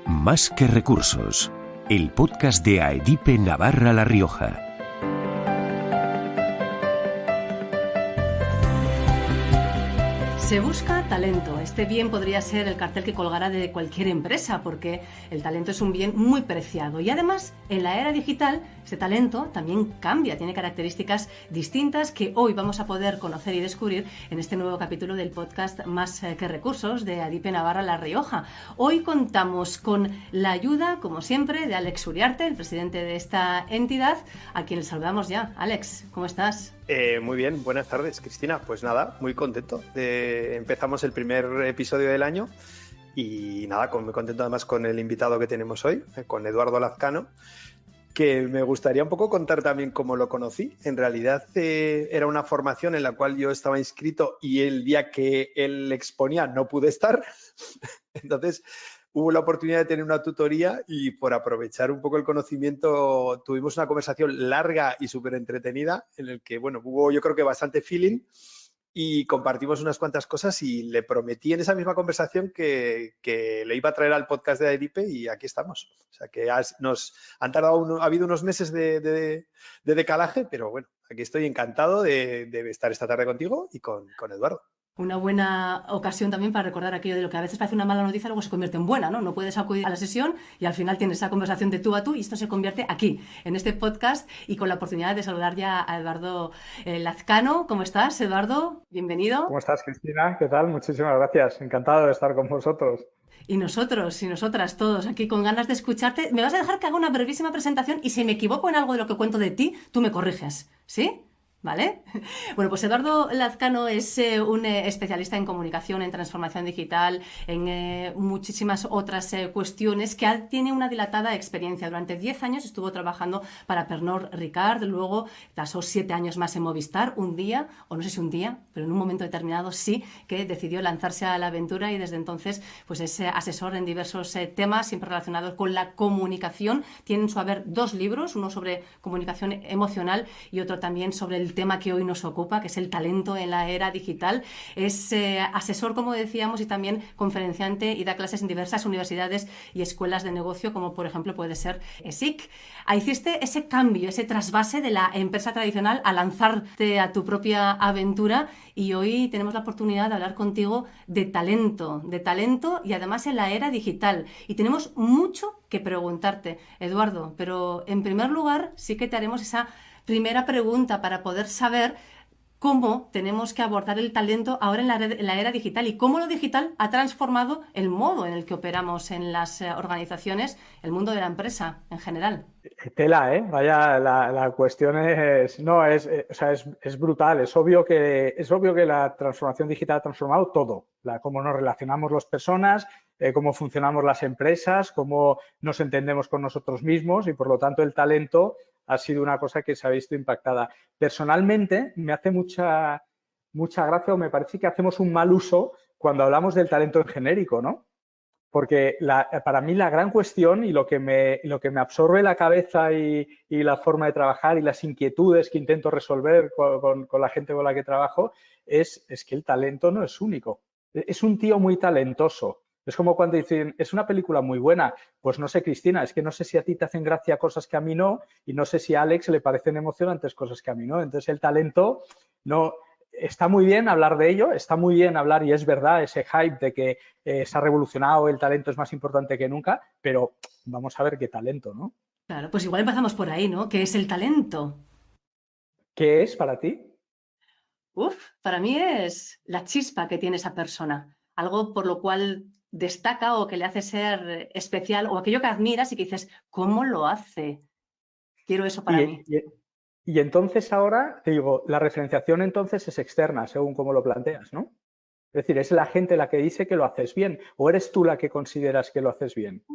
Más que recursos, el podcast de AEDIPE Navarra La Rioja. Se busca talento. Este bien podría ser el cartel que colgará de cualquier empresa, porque el talento es un bien muy preciado. Y además, en la era digital, este talento también cambia, tiene características distintas que hoy vamos a poder conocer y descubrir en este nuevo capítulo del podcast Más que recursos de AEDIPE Navarra La Rioja. Hoy contamos con la ayuda, como siempre, de Alex Uriarte, el presidente de esta entidad, a quien le saludamos ya. Alex, ¿cómo estás? Muy bien, buenas tardes, Cristina. Pues nada, muy contento. Empezamos el primer episodio del año y nada, muy contento además con el invitado que tenemos hoy, con Eduardo Lazcano, que me gustaría un poco contar también cómo lo conocí. En realidad era una formación en la cual yo estaba inscrito y el día que él exponía no pude estar. Entonces hubo la oportunidad de tener una tutoría y por aprovechar un poco el conocimiento tuvimos una conversación larga y súper entretenida en el que, bueno, hubo yo creo que bastante feeling y compartimos unas cuantas cosas y le prometí en esa misma conversación que le iba a traer al podcast de AEDIPE y aquí estamos. O sea que nos han tardado, ha habido unos meses de decalaje, pero bueno, aquí estoy encantado de estar esta tarde contigo y con Eduardo. Una buena ocasión también para recordar aquello de lo que a veces parece una mala noticia, luego se convierte en buena, ¿no? No puedes acudir a la sesión y al final tienes esa conversación de tú a tú y esto se convierte aquí, en este podcast y con la oportunidad de saludar ya a Eduardo Lazcano. ¿Cómo estás, Eduardo? Bienvenido. ¿Cómo estás, Cristina? ¿Qué tal? Muchísimas gracias. Encantado de estar con vosotros. Y nosotros y nosotras todos aquí con ganas de escucharte. Me vas a dejar que haga una brevísima presentación y si me equivoco en algo de lo que cuento de ti, tú me corriges, ¿sí? ¿Vale? Bueno, pues Eduardo Lazcano es un especialista en comunicación, en transformación digital, en muchísimas otras cuestiones que tiene una dilatada experiencia. Durante 10 años estuvo trabajando para Pernod Ricard, luego pasó 7 años más en Movistar, un día, o no sé si un día, pero en un momento determinado sí que decidió lanzarse a la aventura y desde entonces pues es asesor en diversos temas siempre relacionados con la comunicación. Tiene en su haber 2 libros, uno sobre comunicación emocional y otro también sobre el tema que hoy nos ocupa, que es el talento en la era digital. Es asesor, como decíamos, y también conferenciante y da clases en diversas universidades y escuelas de negocio, como por ejemplo puede ser ESIC. Hiciste ese cambio, ese trasvase de la empresa tradicional a lanzarte a tu propia aventura y hoy tenemos la oportunidad de hablar contigo de talento y además en la era digital. Y tenemos mucho que preguntarte, Eduardo, pero en primer lugar sí que te haremos esa primera pregunta para poder saber cómo tenemos que abordar el talento ahora en la era digital y cómo lo digital ha transformado el modo en el que operamos en las organizaciones, el mundo de la empresa en general. Tela, ¿eh? Vaya, la cuestión es, no, es brutal. Es obvio que la transformación digital ha transformado todo. Cómo nos relacionamos las personas, cómo funcionamos las empresas, cómo nos entendemos con nosotros mismos y, por lo tanto, el talento ha sido una cosa que se ha visto impactada. Personalmente, me hace mucha gracia o me parece que hacemos un mal uso cuando hablamos del talento en genérico, ¿no? Porque para mí la gran cuestión y lo que me absorbe la cabeza y la forma de trabajar y las inquietudes que intento resolver con la gente con la que trabajo es que el talento no es único. Es un tío muy talentoso. Es como cuando dicen, es una película muy buena. Pues no sé, Cristina, es que no sé si a ti te hacen gracia cosas que a mí no y no sé si a Alex le parecen emocionantes cosas que a mí no. Entonces el talento no... Está muy bien hablar de ello, está muy bien hablar, y es verdad, ese hype de que se ha revolucionado, el talento es más importante que nunca, pero vamos a ver qué talento, ¿no? Claro, pues igual empezamos por ahí, ¿no? ¿Qué es el talento? ¿Qué es para ti? Para mí es la chispa que tiene esa persona, algo por lo cual destaca o que le hace ser especial o aquello que admiras y que dices, ¿cómo lo hace? Quiero eso para mí. Y entonces ahora, te digo, la referenciación entonces es externa, según cómo lo planteas, ¿no? Es decir, es la gente la que dice que lo haces bien o eres tú la que consideras que lo haces bien.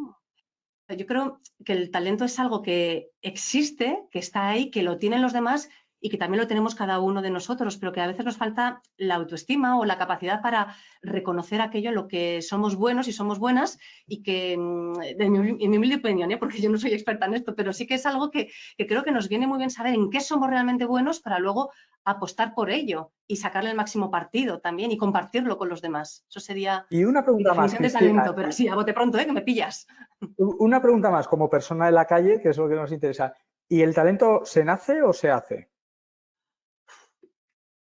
Yo creo que el talento es algo que existe, que está ahí, que lo tienen los demás y que también lo tenemos cada uno de nosotros, pero que a veces nos falta la autoestima o la capacidad para reconocer aquello en lo que somos buenos y somos buenas y que, en mi humilde opinión, porque yo no soy experta en esto, pero sí que es algo que creo que nos viene muy bien saber en qué somos realmente buenos para luego apostar por ello y sacarle el máximo partido también y compartirlo con los demás. Eso sería Y una mi pregunta más, definición de Cristina. talento, pero así, a bote pronto, que me pillas. Una pregunta más como persona de la calle, que es lo que nos interesa. ¿Y el talento se nace o se hace?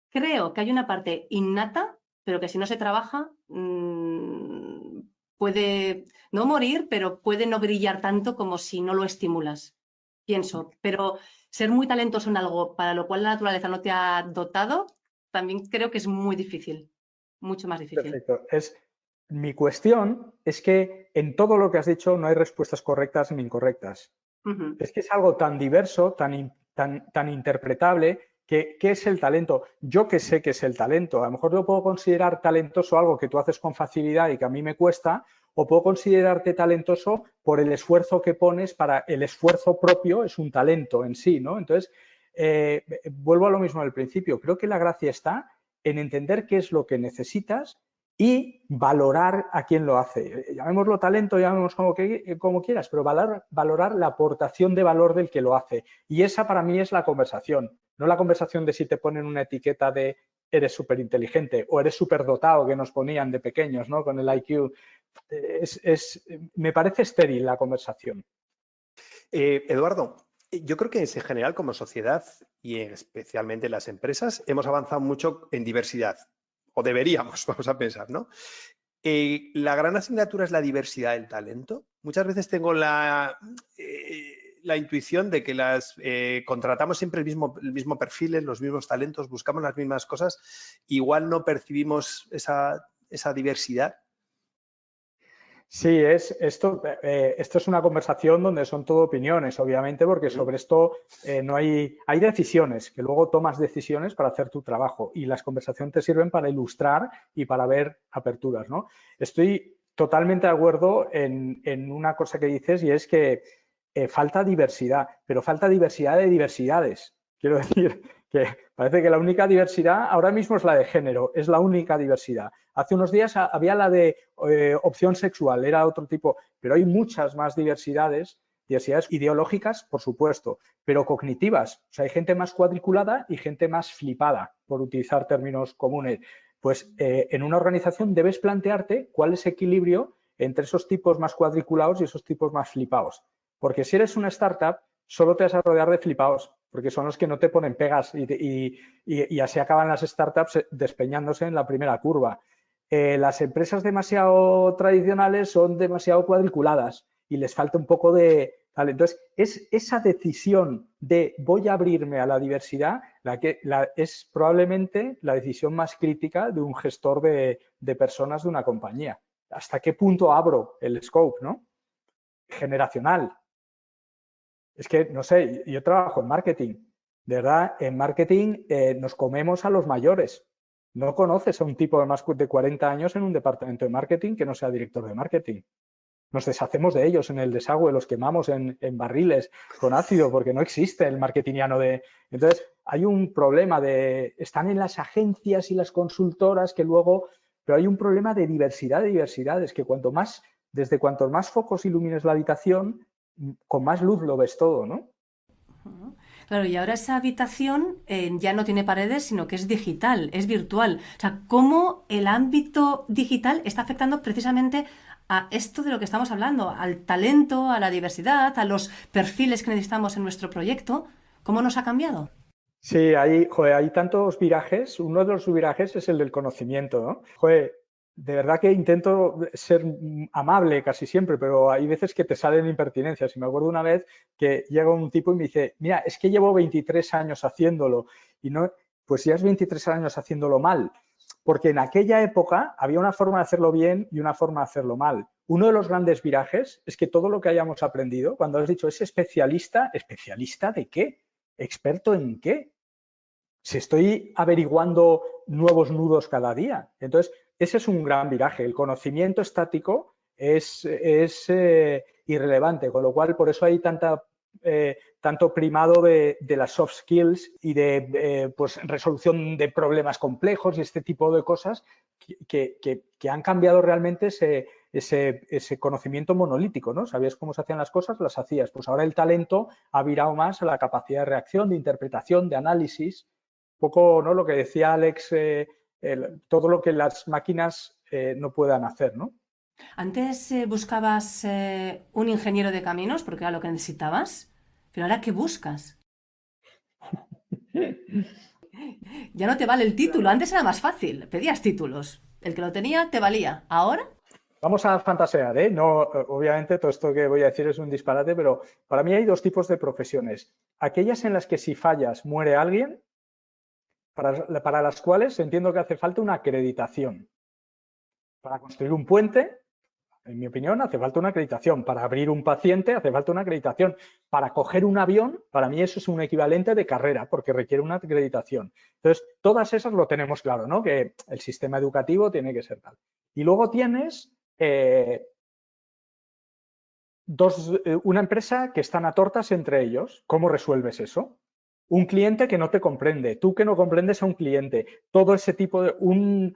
Creo que hay una parte innata, pero que si no se trabaja, puede no morir, pero puede no brillar tanto como si no lo estimulas. Pienso, pero ser muy talentoso en algo para lo cual la naturaleza no te ha dotado, también creo que es muy difícil, mucho más difícil. Perfecto. Mi cuestión es que en todo lo que has dicho no hay respuestas correctas ni incorrectas. Ujú. Es que es algo tan diverso, tan interpretable, que ¿qué es el talento? Yo que sé qué es el talento. A lo mejor yo puedo considerar talentoso algo que tú haces con facilidad y que a mí me cuesta, o puedo considerarte talentoso por el esfuerzo que pones para el esfuerzo propio, es un talento en sí, ¿no? Entonces, vuelvo a lo mismo del principio. Creo que la gracia está en entender qué es lo que necesitas y valorar a quien lo hace. Llamémoslo talento, llamémoslo como quieras, pero valorar la aportación de valor del que lo hace. Y esa para mí es la conversación, no la conversación de si te ponen una etiqueta de eres súper inteligente o eres súper dotado que nos ponían de pequeños, ¿no? Con el IQ. Me parece estéril la conversación. Eduardo, yo creo que en general como sociedad y especialmente en las empresas hemos avanzado mucho en diversidad, o deberíamos, vamos a pensar, ¿no? La gran asignatura es la diversidad del talento. Muchas veces tengo la intuición de que contratamos siempre el mismo perfil, los mismos talentos, buscamos las mismas cosas, igual no percibimos esa diversidad. Sí, esto es una conversación donde son todo opiniones, obviamente, porque sobre esto no hay decisiones, que luego tomas decisiones para hacer tu trabajo y las conversaciones te sirven para ilustrar y para ver aperturas, ¿no? Estoy totalmente de acuerdo en una cosa que dices y es que falta diversidad, pero falta diversidad de diversidades. Quiero decir que parece que la única diversidad ahora mismo es la de género, es la única diversidad. Hace unos días había la de opción sexual, era otro tipo, pero hay muchas más diversidades ideológicas, por supuesto, pero cognitivas. O sea, hay gente más cuadriculada y gente más flipada, por utilizar términos comunes. Pues en una organización debes plantearte cuál es el equilibrio entre esos tipos más cuadriculados y esos tipos más flipados. Porque si eres una startup, solo te vas a rodear de flipados, porque son los que no te ponen pegas y así acaban las startups despeñándose en la primera curva. Las empresas demasiado tradicionales son demasiado cuadriculadas y les falta un poco de talento. Entonces, es esa decisión de voy a abrirme a la diversidad es probablemente la decisión más crítica de un gestor de personas de una compañía. ¿Hasta qué punto abro el scope, ¿no? Generacional. Es que, no sé, yo trabajo en marketing. De verdad, en marketing nos comemos a los mayores. No conoces a un tipo de más de 40 años en un departamento de marketing que no sea director de marketing. Nos deshacemos de ellos en el desagüe, los quemamos en barriles con ácido porque no existe el marketingiano de... Entonces, hay un problema están en las agencias y las consultoras que luego... Pero hay un problema de diversidad, es que desde cuantos más focos ilumines la habitación, con más luz lo ves todo, ¿no? Claro, y ahora esa habitación ya no tiene paredes, sino que es digital, es virtual. O sea, cómo el ámbito digital está afectando precisamente a esto de lo que estamos hablando, al talento, a la diversidad, a los perfiles que necesitamos en nuestro proyecto. ¿Cómo nos ha cambiado? Sí, hay tantos virajes. Uno de los virajes es el del conocimiento, ¿no? Joder, de verdad que intento ser amable casi siempre, pero hay veces que te salen impertinencias. Y me acuerdo una vez que llega un tipo y me dice, mira, es que llevo 23 años haciéndolo. Y no, pues ya es 23 años haciéndolo mal. Porque en aquella época había una forma de hacerlo bien y una forma de hacerlo mal. Uno de los grandes virajes es que todo lo que hayamos aprendido, cuando has dicho, es especialista, ¿especialista de qué? ¿Experto en qué? Si estoy averiguando nuevos nudos cada día. Entonces, ese es un gran viraje. El conocimiento estático es irrelevante, con lo cual por eso hay tanta tanto primado de las soft skills y de pues, resolución de problemas complejos y este tipo de cosas que han cambiado realmente ese conocimiento monolítico, ¿no? Sabías cómo se hacían las cosas, las hacías. Pues ahora el talento ha virado más a la capacidad de reacción, de interpretación, de análisis. Un poco, ¿no? Lo que decía Alex, todo lo que las máquinas no puedan hacer, ¿no? Antes buscabas un ingeniero de caminos porque era lo que necesitabas, pero ahora ¿qué buscas? Ya no te vale el título, antes era más fácil, pedías títulos. El que lo tenía te valía. ¿Ahora? Vamos a fantasear, ¿eh? No, obviamente todo esto que voy a decir es un disparate, pero para mí hay dos tipos de profesiones. Aquellas en las que si fallas muere alguien, para las cuales entiendo que hace falta una acreditación. Para construir un puente, en mi opinión, hace falta una acreditación. Para abrir un paciente hace falta una acreditación. Para coger un avión, para mí eso es un equivalente de carrera, porque requiere una acreditación. Entonces, todas esas lo tenemos claro, ¿no? Que el sistema educativo tiene que ser tal. Y luego tienes una empresa que están a tortas entre ellos. ¿Cómo resuelves eso? Un cliente que no te comprende, tú que no comprendes a un cliente, todo ese tipo de un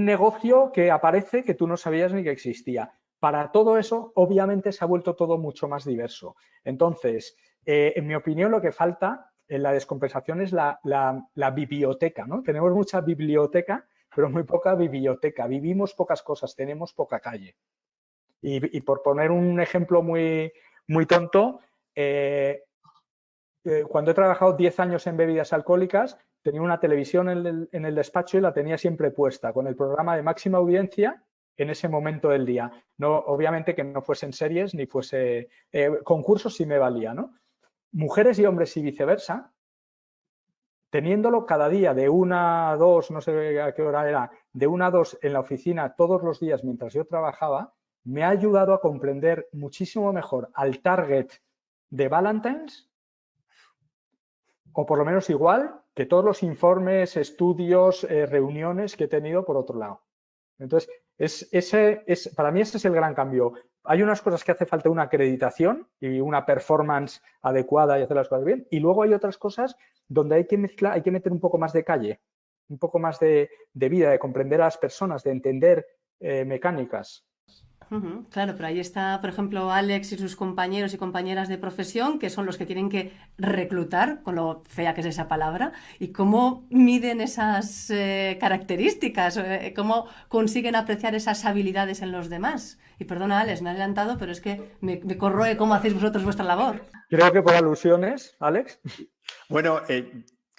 negocio que aparece que tú no sabías ni que existía. Para todo eso, obviamente, se ha vuelto todo mucho más diverso. Entonces, en mi opinión, lo que falta en la descompensación es la biblioteca, ¿no? Tenemos mucha biblioteca, pero muy poca biblioteca. Vivimos pocas cosas, tenemos poca calle. Y por poner un ejemplo muy, muy tonto, cuando he trabajado 10 años en bebidas alcohólicas, tenía una televisión en el despacho y la tenía siempre puesta, con el programa de máxima audiencia en ese momento del día. No, obviamente que no fuesen series ni fuese concursos, sí me valía, ¿no? Mujeres y hombres y viceversa, teniéndolo cada día de 1 a 2, no sé a qué hora era, de 1 a 2 en la oficina todos los días mientras yo trabajaba, me ha ayudado a comprender muchísimo mejor al target de Valentine's, o por lo menos igual que todos los informes, estudios, reuniones que he tenido por otro lado. Entonces, para mí ese es el gran cambio. Hay unas cosas que hace falta una acreditación y una performance adecuada y hacer las cosas bien. Y luego hay otras cosas donde hay que mezclar, hay que meter un poco más de calle, un poco más de vida, de comprender a las personas, de entender mecánicas. Claro, pero ahí está, por ejemplo, Alex y sus compañeros y compañeras de profesión, que son los que tienen que reclutar, con lo fea que es esa palabra, y cómo miden esas características, cómo consiguen apreciar esas habilidades en los demás. Y perdona, Alex, me he adelantado, pero es que me corroe cómo hacéis vosotros vuestra labor. Creo que por alusiones, Alex. Bueno,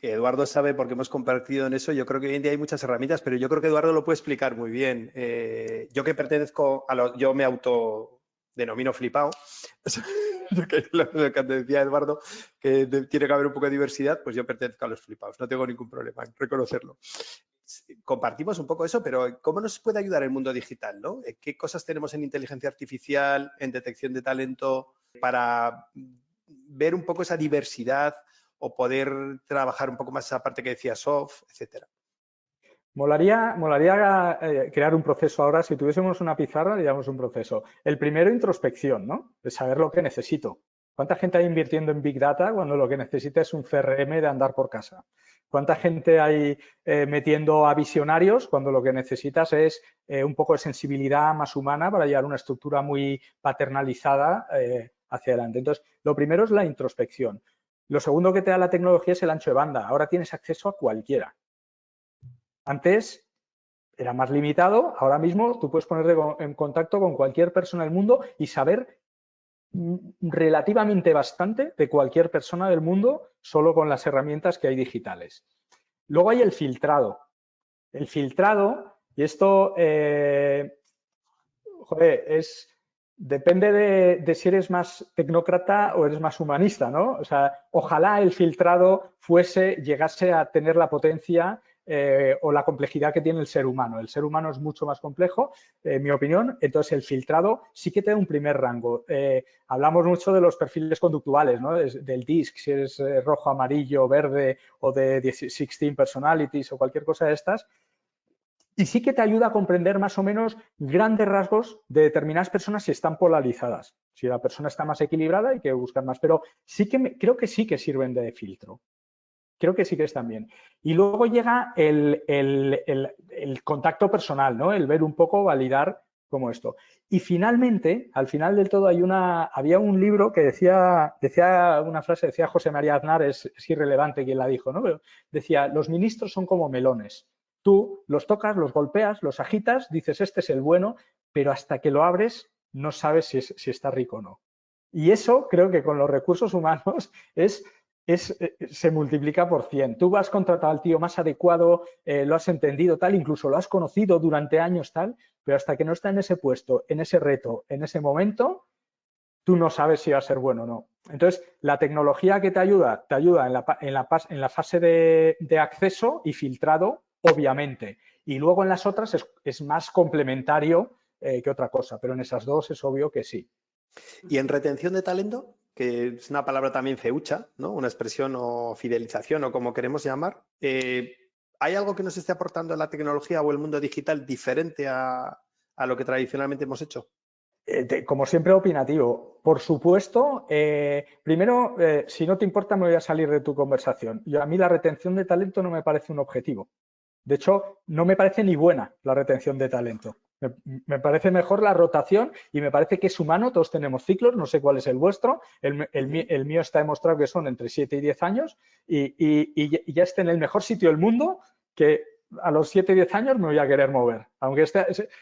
Eduardo sabe porque hemos compartido en eso. Yo creo que hoy en día hay muchas herramientas, pero yo creo que Eduardo lo puede explicar muy bien. Yo que pertenezco yo me autodenomino flipado. Lo que te decía Eduardo, que tiene que haber un poco de diversidad, pues yo pertenezco a los flipados. No tengo ningún problema en reconocerlo. Compartimos un poco eso, pero ¿cómo nos puede ayudar el mundo digital, ¿no? ¿Qué cosas tenemos en inteligencia artificial, en detección de talento, para ver un poco esa diversidad o poder trabajar un poco más esa parte que decía soft, etcétera? Molaría crear un proceso ahora. Si tuviésemos una pizarra, diríamos un proceso. El primero, introspección, ¿no? De saber lo que necesito. ¿Cuánta gente hay invirtiendo en Big Data cuando lo que necesita es un CRM de andar por casa? ¿Cuánta gente hay metiendo a visionarios cuando lo que necesitas es un poco de sensibilidad más humana para llevar una estructura muy paternalizada hacia adelante? Entonces, lo primero es la introspección. Lo segundo que te da la tecnología es el ancho de banda. Ahora tienes acceso a cualquiera. Antes era más limitado, ahora mismo tú puedes ponerte en contacto con cualquier persona del mundo y saber relativamente bastante de cualquier persona del mundo solo con las herramientas que hay digitales. Luego hay el filtrado. El filtrado, y esto depende de si eres más tecnócrata o eres más humanista, ¿no? O sea, ojalá el filtrado llegase a tener la potencia o la complejidad que tiene el ser humano. El ser humano es mucho más complejo, en mi opinión. Entonces, el filtrado sí que te da un primer rango. Hablamos mucho de los perfiles conductuales, ¿no? Del DISC, si eres rojo, amarillo, verde, o de 16 personalities o cualquier cosa de estas. Y sí que te ayuda a comprender más o menos grandes rasgos de determinadas personas si están polarizadas. Si la persona está más equilibrada, hay que buscar más. Pero sí que creo que sí que sirven de filtro. Creo que sí que están bien. Y luego llega el contacto personal, ¿no? El ver un poco, validar como esto. Y finalmente, al final del todo, había un libro que decía una frase, decía José María Aznar, es irrelevante quién la dijo, ¿no? Pero decía, los ministros son como melones. Tú los tocas, los golpeas, los agitas, dices, este es el bueno, pero hasta que lo abres no sabes si está rico o no. Y eso creo que con los recursos humanos se multiplica por 100. Tú vas contratado al tío más adecuado, lo has entendido tal, incluso lo has conocido durante años tal, pero hasta que no está en ese puesto, en ese reto, en ese momento, tú no sabes si va a ser bueno o no. Entonces, la tecnología que te ayuda en la fase de acceso y filtrado, obviamente. Y luego en las otras es más complementario que otra cosa, pero en esas dos es obvio que sí. Y en retención de talento, que es una palabra también feucha, ¿no? Una expresión o fidelización o como queremos llamar, ¿hay algo que nos esté aportando la tecnología o el mundo digital diferente a lo que tradicionalmente hemos hecho? Como siempre, opinativo. Por supuesto, primero, si no te importa, me voy a salir de tu conversación. A mí la retención de talento no me parece un objetivo. De hecho, no me parece ni buena la retención de talento. Me parece mejor la rotación y me parece que es humano, todos tenemos ciclos, no sé cuál es el vuestro, el mío está demostrado que son entre 7 y 10 años y ya esté en el mejor sitio del mundo que a los 7 y 10 años me voy a querer mover. Aunque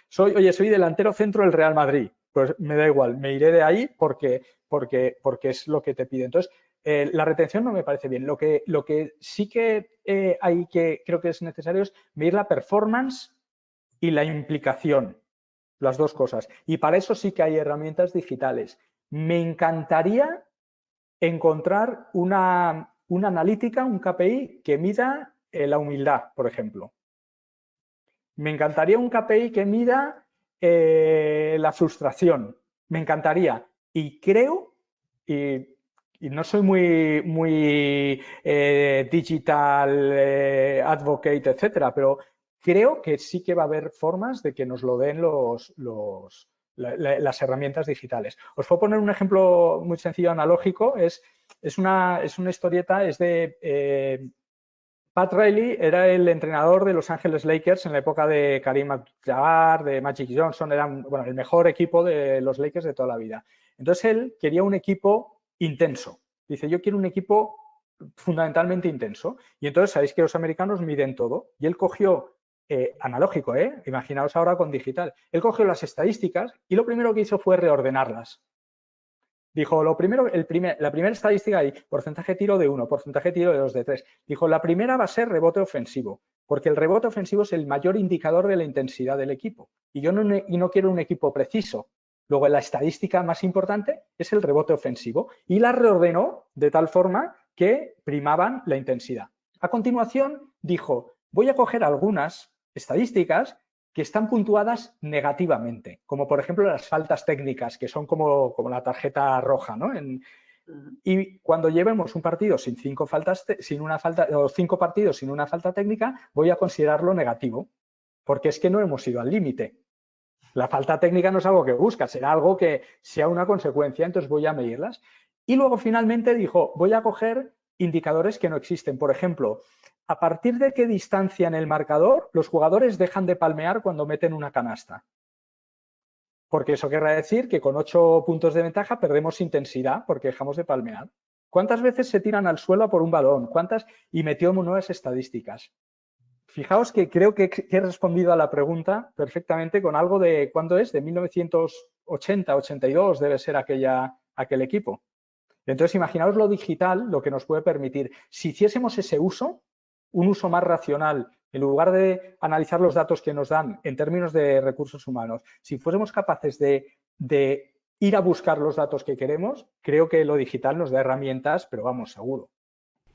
soy delantero centro del Real Madrid, pues me da igual, me iré de ahí porque es lo que te pide. Entonces, la retención no me parece bien. Lo que sí que creo que es necesario es medir la performance y la implicación, las dos cosas. Y para eso sí que hay herramientas digitales. Me encantaría encontrar una analítica, un KPI que mida la humildad, por ejemplo. Me encantaría un KPI que mida la frustración. Me encantaría. Y creo, y no soy muy digital advocate, etcétera, pero creo que sí que va a haber formas de que nos lo den las herramientas digitales. Os puedo poner un ejemplo muy sencillo, analógico. Es una historieta, es de Pat Riley, era el entrenador de Los Ángeles Lakers en la época de Kareem Abdul-Jabbar, de Magic Johnson, eran el mejor equipo de los Lakers de toda la vida. Entonces él quería un equipo intenso. Dice, yo quiero un equipo fundamentalmente intenso. Y entonces sabéis que los americanos miden todo. Y él cogió, analógico, imaginaos ahora con digital, él cogió las estadísticas y lo primero que hizo fue reordenarlas. Dijo, la primera estadística hay porcentaje tiro de 1, porcentaje tiro de 2, de 3. Dijo, la primera va a ser rebote ofensivo, porque el rebote ofensivo es el mayor indicador de la intensidad del equipo. Y yo no quiero un equipo preciso. Luego, la estadística más importante es el rebote ofensivo. Y la reordenó de tal forma que primaban la intensidad. A continuación, dijo, voy a coger algunas estadísticas que están puntuadas negativamente, como por ejemplo las faltas técnicas, que son como la tarjeta roja, ¿no? Y cuando llevemos un partido sin 5 faltas, o 5 partidos sin una falta técnica, voy a considerarlo negativo, porque es que no hemos ido al límite. La falta técnica no es algo que busca, será algo que sea una consecuencia, entonces voy a medirlas. Y luego finalmente dijo, voy a coger indicadores que no existen. Por ejemplo, ¿a partir de qué distancia en el marcador los jugadores dejan de palmear cuando meten una canasta? Porque eso querrá decir que con 8 puntos de ventaja perdemos intensidad porque dejamos de palmear. ¿Cuántas veces se tiran al suelo por un balón? ¿Cuántas? Y metió nuevas estadísticas. Fijaos que creo que he respondido a la pregunta perfectamente con algo de, ¿cuándo es? De 1980, 82 debe ser aquel equipo. Entonces, imaginaos lo digital, lo que nos puede permitir. Si hiciésemos ese uso, un uso más racional, en lugar de analizar los datos que nos dan en términos de recursos humanos, si fuésemos capaces de ir a buscar los datos que queremos, creo que lo digital nos da herramientas, pero vamos, seguro.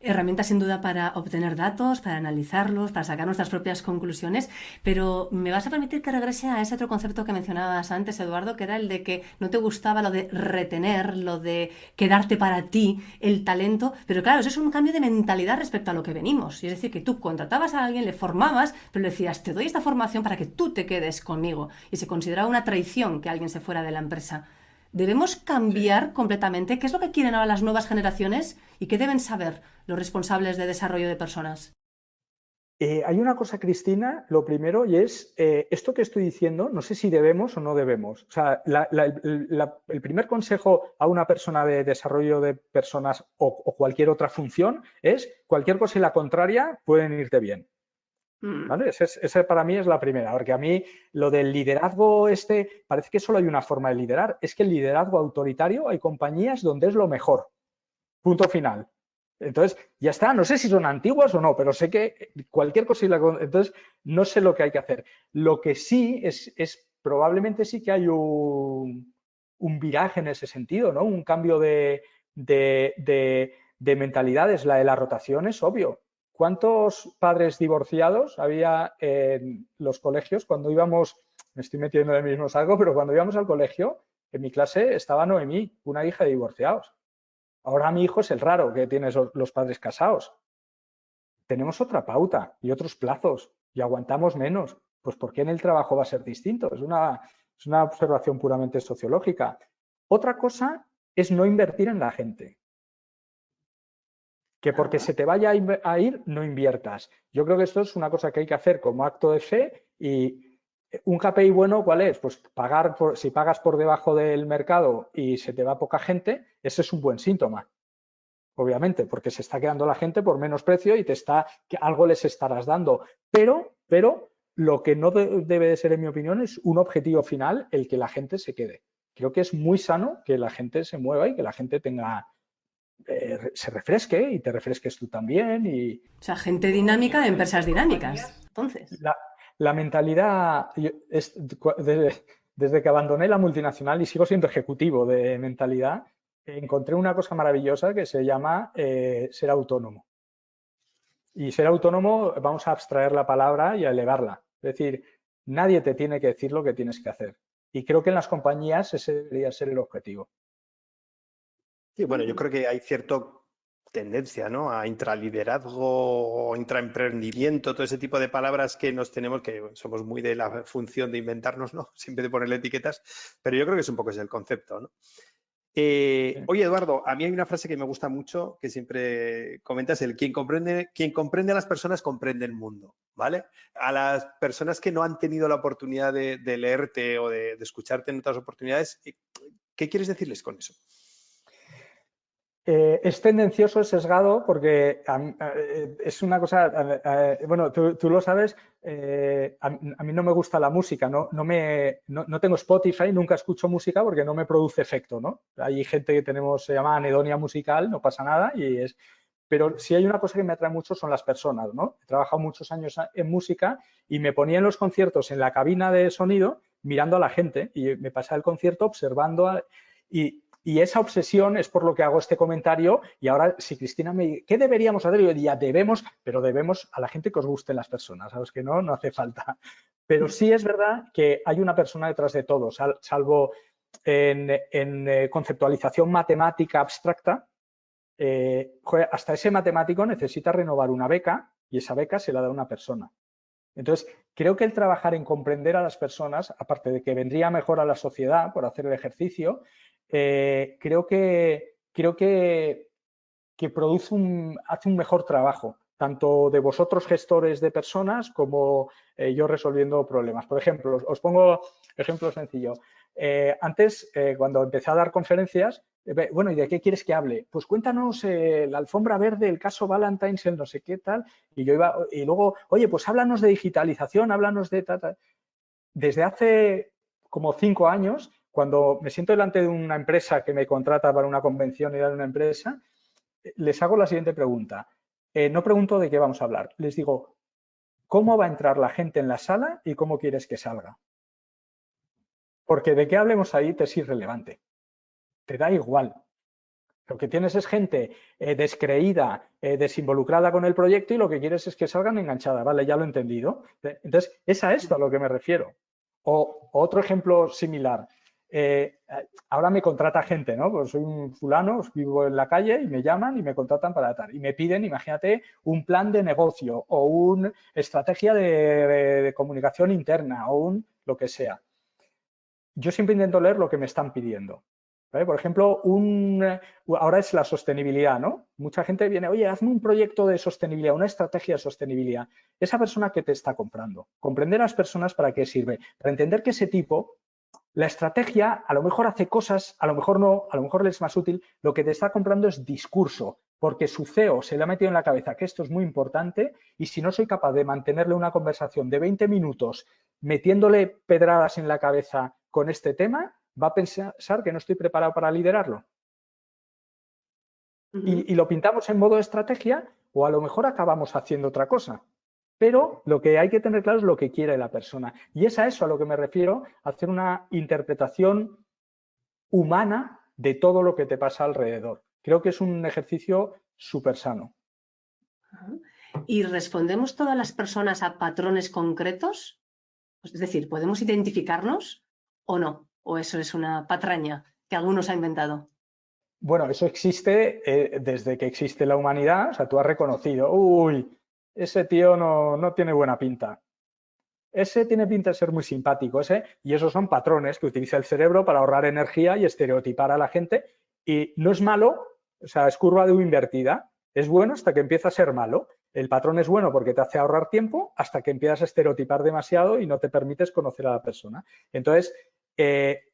Herramientas sin duda para obtener datos, para analizarlos, para sacar nuestras propias conclusiones, pero me vas a permitir que regrese a ese otro concepto que mencionabas antes, Eduardo, que era el de que no te gustaba lo de retener, lo de quedarte para ti, el talento, pero claro, eso es un cambio de mentalidad respecto a lo que venimos, y es decir, que tú contratabas a alguien, le formabas, pero le decías, te doy esta formación para que tú te quedes conmigo, y se consideraba una traición que alguien se fuera de la empresa. ¿Debemos cambiar completamente? ¿Qué es lo que quieren ahora las nuevas generaciones y qué deben saber los responsables de desarrollo de personas? Hay una cosa, Cristina, lo primero, y es esto que estoy diciendo, no sé si debemos o no debemos. O sea, el primer consejo a una persona de desarrollo de personas o cualquier otra función es cualquier cosa y la contraria pueden irte bien. ¿Vale? Ese para mí es la primera, porque a mí lo del liderazgo parece que solo hay una forma de liderar. Es que el liderazgo autoritario hay compañías donde es lo mejor. Punto final. Entonces, ya está, no sé si son antiguas o no, pero sé que cualquier cosa entonces no sé lo que hay que hacer. Lo que sí es probablemente sí que hay un viraje en ese sentido, ¿no? Un cambio de mentalidades. La de la rotación es obvio. ¿Cuántos padres divorciados había en los colegios cuando íbamos, me estoy metiendo en el mismo saco, pero cuando íbamos al colegio, en mi clase estaba Noemí, una hija de divorciados. Ahora mi hijo es el raro que tiene los padres casados. Tenemos otra pauta y otros plazos y aguantamos menos. Pues ¿por qué en el trabajo va a ser distinto? Es una observación puramente sociológica. Otra cosa es no invertir en la gente. Que porque se te vaya a ir, no inviertas. Yo creo que esto es una cosa que hay que hacer como acto de fe y un KPI bueno, ¿cuál es? Pues si pagas por debajo del mercado y se te va poca gente, ese es un buen síntoma. Obviamente, porque se está quedando la gente por menos precio y que algo les estarás dando. Pero lo que no debe de ser, en mi opinión, es un objetivo final el que la gente se quede. Creo que es muy sano que la gente se mueva y que la gente se refresque y te refresques tú también. O sea, gente dinámica de empresas dinámicas. Entonces. La mentalidad, desde que abandoné la multinacional y sigo siendo ejecutivo de mentalidad, encontré una cosa maravillosa que se llama ser autónomo. Y ser autónomo, vamos a abstraer la palabra y a elevarla. Es decir, nadie te tiene que decir lo que tienes que hacer. Y creo que en las compañías ese debería ser el objetivo. Sí, bueno, yo creo que hay cierta tendencia, ¿no? A intraliderazgo o intraemprendimiento, todo ese tipo de palabras que nos tenemos, que somos muy de la función de inventarnos, ¿no? Siempre de ponerle etiquetas, pero yo creo que es un poco ese el concepto, ¿no? Oye, Eduardo, a mí hay una frase que me gusta mucho, que siempre comentas, quien comprende a las personas comprende el mundo, ¿vale? A las personas que no han tenido la oportunidad de leerte o de escucharte en otras oportunidades, ¿qué quieres decirles con eso? Es tendencioso, es sesgado, porque es una cosa, bueno, tú lo sabes, a mí no me gusta la música, no tengo Spotify, nunca escucho música porque no me produce efecto, ¿no? Hay gente que se llama anedonia musical, no pasa nada, pero sí hay una cosa que me atrae mucho son las personas, ¿no? He trabajado muchos años en música y me ponía en los conciertos en la cabina de sonido mirando a la gente y me pasaba el concierto observando y esa obsesión es por lo que hago este comentario y ahora si Cristina me dice, ¿qué deberíamos hacer? Yo diría, pero debemos a la gente que os gusten las personas, a los que no hace falta. Pero sí es verdad que hay una persona detrás de todo, salvo en conceptualización matemática abstracta, hasta ese matemático necesita renovar una beca y esa beca se la da una persona. Entonces, creo que el trabajar en comprender a las personas, aparte de que vendría mejor a la sociedad por hacer el ejercicio, creo que hace un mejor trabajo, tanto de vosotros gestores de personas como yo resolviendo problemas. Por ejemplo, os pongo ejemplo sencillo. Antes, cuando empecé a dar conferencias, bueno, ¿y de qué quieres que hable? Pues cuéntanos la alfombra verde, el caso Valentine's, el no sé qué tal. Y luego, oye, pues háblanos de digitalización, háblanos de tal. Desde hace como 5 años, cuando me siento delante de una empresa que me contrata para una convención y de una empresa, les hago la siguiente pregunta. No pregunto de qué vamos a hablar. Les digo, ¿cómo va a entrar la gente en la sala y cómo quieres que salga? Porque de qué hablemos ahí te es irrelevante. Te da igual. Lo que tienes es gente descreída, desinvolucrada con el proyecto y lo que quieres es que salgan enganchadas. Vale, ya lo he entendido. Entonces, es a esto a lo que me refiero. O otro ejemplo similar. Ahora me contrata gente, ¿no? Pues soy un fulano, vivo en la calle y me llaman y me contratan para tal. Y me piden, imagínate, un plan de negocio o una estrategia de comunicación interna o lo que sea. Yo siempre intento leer lo que me están pidiendo. ¿vale? Por ejemplo, ahora es la sostenibilidad, ¿no? Mucha gente viene, oye, hazme un proyecto de sostenibilidad, una estrategia de sostenibilidad. Esa persona que te está comprando, comprender a las personas para qué sirve, para entender que ese tipo, la estrategia a lo mejor hace cosas, a lo mejor no, a lo mejor le es más útil, lo que te está comprando es discurso, porque su CEO se le ha metido en la cabeza que esto es muy importante y si no soy capaz de mantenerle una conversación de 20 minutos metiéndole pedradas en la cabeza con este tema, va a pensar que no estoy preparado para liderarlo. Y lo pintamos en modo estrategia o a lo mejor acabamos haciendo otra cosa. Pero lo que hay que tener claro es lo que quiere la persona. Y es a eso a lo que me refiero, hacer una interpretación humana de todo lo que te pasa alrededor. Creo que es un ejercicio súper sano. ¿Y respondemos todas las personas a patrones concretos? Es decir, ¿podemos identificarnos o no? ¿O eso es una patraña que algunos ha inventado? Bueno, eso existe desde que existe la humanidad. O sea, tú has reconocido, uy, ese tío no tiene buena pinta. Ese tiene pinta de ser muy simpático, y esos son patrones que utiliza el cerebro para ahorrar energía y estereotipar a la gente. Y no es malo, o sea, es curva de U invertida. Es bueno hasta que empieza a ser malo. El patrón es bueno porque te hace ahorrar tiempo hasta que empiezas a estereotipar demasiado y no te permites conocer a la persona. Entonces,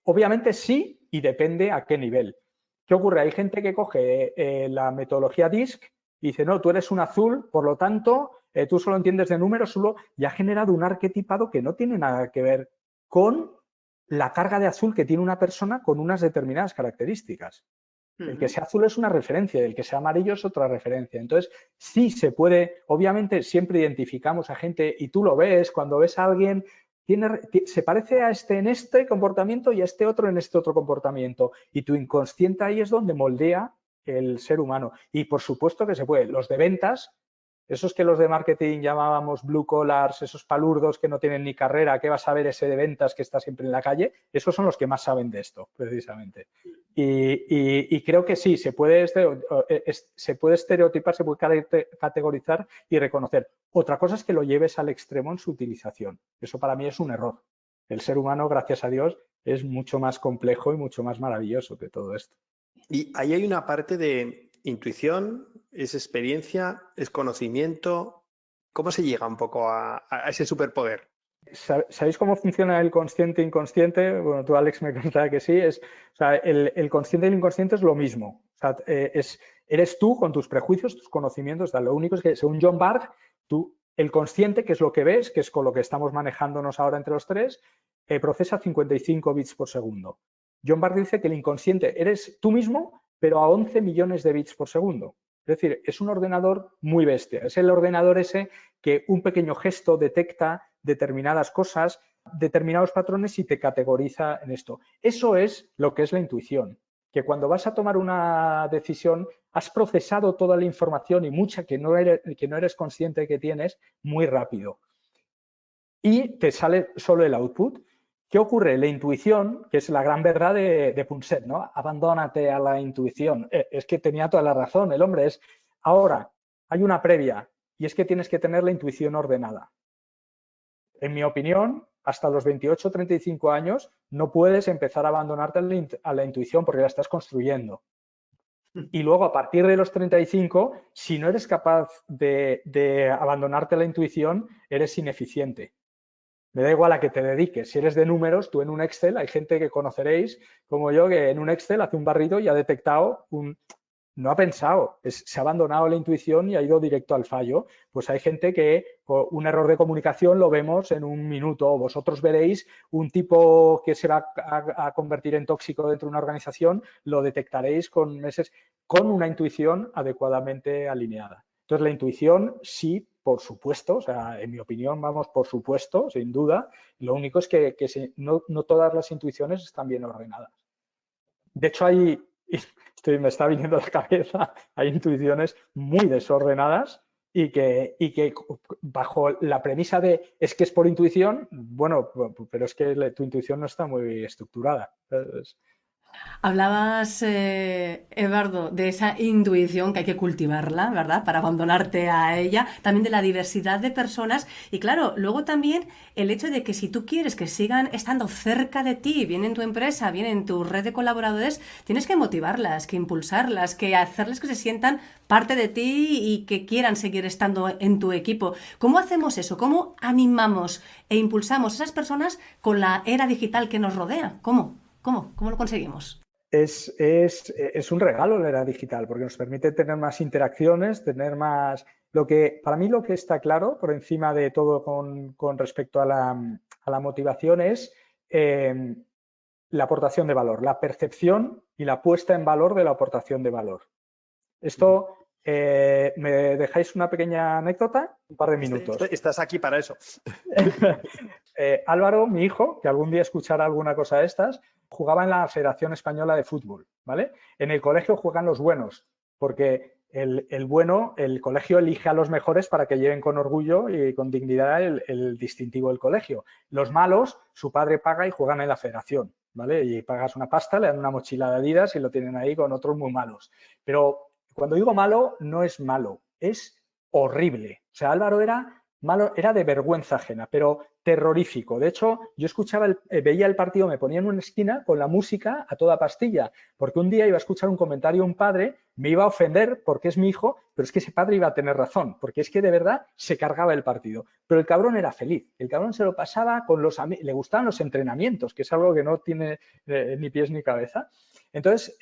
obviamente sí, y depende a qué nivel. ¿Qué ocurre? Hay gente que coge la metodología DISC y dice, no, tú eres un azul, por lo tanto, tú solo entiendes de números, y ha generado un arquetipado que no tiene nada que ver con la carga de azul que tiene una persona con unas determinadas características. El que sea azul es una referencia, el que sea amarillo es otra referencia. Entonces, sí se puede, obviamente siempre identificamos a gente y tú lo ves, cuando ves a alguien, se parece a este en este comportamiento y a este otro en este otro comportamiento. Y tu inconsciente ahí es donde moldea el ser humano. Y por supuesto que se puede. Los de ventas, esos que los de marketing llamábamos blue collars, esos palurdos que no tienen ni carrera, ¿qué vas a ver ese de ventas que está siempre en la calle? Esos son los que más saben de esto, precisamente. Y creo que sí, se puede estereotipar, se puede categorizar y reconocer. Otra cosa es que lo lleves al extremo en su utilización. Eso para mí es un error. El ser humano, gracias a Dios, es mucho más complejo y mucho más maravilloso que todo esto. Y ahí hay una parte de intuición, es experiencia, es conocimiento. ¿Cómo se llega un poco a ese superpoder? ¿Sabéis cómo funciona el consciente e inconsciente? Bueno, tú, Alex, me contará que sí. O sea, el consciente y el inconsciente es lo mismo. O sea, eres tú con tus prejuicios, tus conocimientos. Lo único es que, según John Bargh, el consciente, que es lo que ves, que es con lo que estamos manejándonos ahora entre los tres, procesa 55 bits por segundo. John Bargh dice que el inconsciente eres tú mismo, pero a 11 millones de bits por segundo. Es decir, es un ordenador muy bestia. Es el ordenador ese que un pequeño gesto detecta determinadas cosas, determinados patrones y te categoriza en esto. Eso es lo que es la intuición, que cuando vas a tomar una decisión has procesado toda la información y mucha que no eres consciente que tienes muy rápido. Y te sale solo el output. ¿Qué ocurre? La intuición, que es la gran verdad de Punset, ¿no? Abandónate a la intuición. Es que tenía toda la razón, el hombre es... Ahora, hay una previa, y es que tienes que tener la intuición ordenada. En mi opinión, hasta los 28 o 35 años no puedes empezar a abandonarte a la intuición porque la estás construyendo. Y luego, a partir de los 35, si no eres capaz de abandonarte a la intuición, eres ineficiente. Me da igual a que te dediques. Si eres de números, tú en un Excel, hay gente que conoceréis como yo que en un Excel hace un barrido y ha detectado no ha pensado, se ha abandonado la intuición y ha ido directo al fallo. Pues hay gente que un error de comunicación lo vemos en un minuto. Vosotros veréis un tipo que se va a convertir en tóxico dentro de una organización, lo detectaréis con meses, con una intuición adecuadamente alineada. Entonces, la intuición sí, por supuesto, o sea, en mi opinión, vamos, por supuesto, sin duda. Lo único es que no todas las intuiciones están bien ordenadas. De hecho, me está viniendo a la cabeza, hay intuiciones muy desordenadas y que bajo la premisa de es que es por intuición, bueno, pero es que tu intuición no está muy estructurada. Hablabas, Eduardo, de esa intuición que hay que cultivarla, ¿verdad? Para abandonarte a ella, también de la diversidad de personas y claro, luego también el hecho de que si tú quieres que sigan estando cerca de ti, bien en tu empresa, bien en tu red de colaboradores, tienes que motivarlas, que impulsarlas, que hacerles que se sientan parte de ti y que quieran seguir estando en tu equipo. ¿Cómo hacemos eso? ¿Cómo animamos e impulsamos a esas personas con la era digital que nos rodea? ¿Cómo? ¿Cómo? ¿Cómo lo conseguimos? Es un regalo la era digital porque nos permite tener más interacciones, tener más. Para mí lo que está claro por encima de todo con respecto a la motivación es eh, la aportación de valor, la percepción y la puesta en valor de la aportación de valor. Esto, ¿me dejáis una pequeña anécdota? Un par de minutos. Estás aquí para eso. Álvaro, mi hijo, que algún día escuchará alguna cosa de estas, jugaba en la Federación Española de Fútbol, ¿vale? En el colegio juegan los buenos, porque el colegio elige a los mejores para que lleven con orgullo y con dignidad el distintivo del colegio. Los malos, su padre paga y juegan en la federación, ¿vale? Y pagas una pasta, le dan una mochila de Adidas y lo tienen ahí con otros muy malos. Pero cuando digo malo, no es malo, es horrible. O sea, Álvaro era malo, era de vergüenza ajena, pero terrorífico. De hecho, yo veía el partido, me ponía en una esquina con la música a toda pastilla, porque un día iba a escuchar un comentario de un padre, me iba a ofender porque es mi hijo, pero es que ese padre iba a tener razón, porque es que de verdad se cargaba el partido. Pero el cabrón era feliz, el cabrón se lo pasaba con los amigos, le gustaban los entrenamientos, que es algo que no tiene ni pies ni cabeza. Entonces,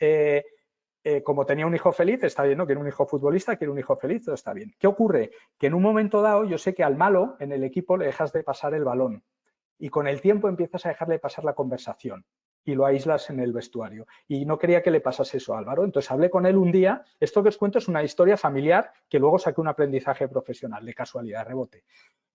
como tenía un hijo feliz, está bien, ¿no? Quiero un hijo futbolista, quiero un hijo feliz, todo está bien. ¿Qué ocurre? Que en un momento dado yo sé que al malo en el equipo le dejas de pasar el balón y con el tiempo empiezas a dejarle pasar la conversación y lo aíslas en el vestuario. Y no quería que le pasase eso a Álvaro. Entonces hablé con él un día. Esto que os cuento es una historia familiar que luego saqué un aprendizaje profesional, de casualidad, de rebote.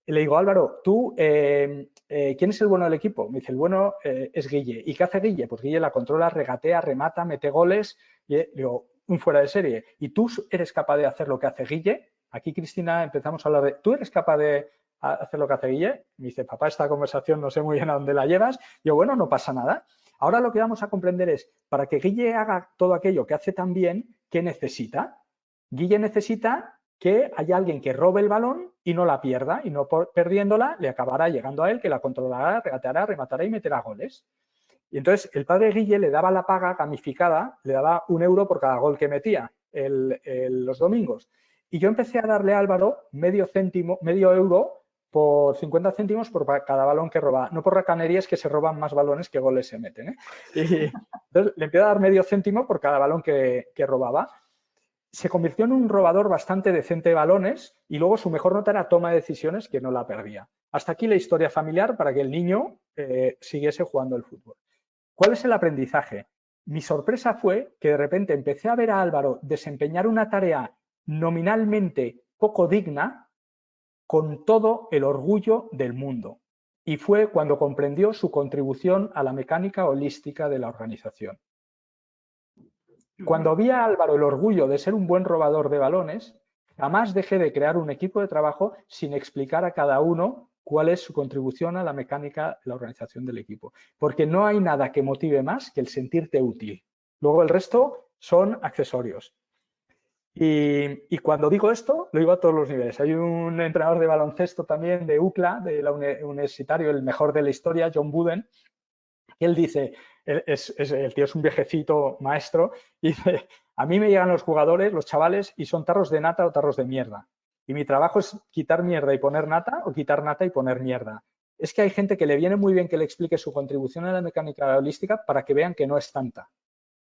Y le digo, Álvaro, ¿tú quién es el bueno del equipo? Me dice, el bueno es Guille. ¿Y qué hace Guille? Pues Guille la controla, regatea, remata, mete goles. Y digo, un fuera de serie. ¿Y tú eres capaz de hacer lo que hace Guille? Aquí, Cristina, empezamos a hablar de, ¿tú eres capaz de hacer lo que hace Guille? Me dice, papá, esta conversación no sé muy bien a dónde la llevas. Yo, bueno, no pasa nada. Ahora lo que vamos a comprender es, para que Guille haga todo aquello que hace tan bien, ¿qué necesita? Guille necesita que haya alguien que robe el balón y no la pierda, y no perdiéndola le acabará llegando a él, que la controlará, regateará, rematará y meterá goles. Y entonces el padre Guille le daba la paga gamificada, le daba 1 euro por cada gol que metía los domingos. Y yo empecé a darle a Álvaro medio euro por 50 céntimos por cada balón que robaba. No por racanerías, que se roban más balones que goles se meten, ¿eh? Y entonces le empecé a dar medio céntimo por cada balón que robaba. Se convirtió en un robador bastante decente de balones y luego su mejor nota era toma de decisiones, que no la perdía. Hasta aquí la historia familiar para que el niño siguiese jugando el fútbol. ¿Cuál es el aprendizaje? Mi sorpresa fue que de repente empecé a ver a Álvaro desempeñar una tarea nominalmente poco digna con todo el orgullo del mundo. Y fue cuando comprendió su contribución a la mecánica holística de la organización. Cuando vi a Álvaro el orgullo de ser un buen robador de balones, jamás dejé de crear un equipo de trabajo sin explicar a cada uno cuál es su contribución a la mecánica de la organización del equipo. Porque no hay nada que motive más que el sentirte útil. Luego el resto son accesorios. Y cuando digo esto, lo digo a todos los niveles. Hay un entrenador de baloncesto también de UCLA, de la universitario, el mejor de la historia, John Wooden, y él dice, el tío es un viejecito maestro, y dice, a mí me llegan los jugadores, los chavales, y son tarros de nata o tarros de mierda. Y mi trabajo es quitar mierda y poner nata, o quitar nata y poner mierda. Es que hay gente que le viene muy bien que le explique su contribución a la mecánica holística para que vean que no es tanta.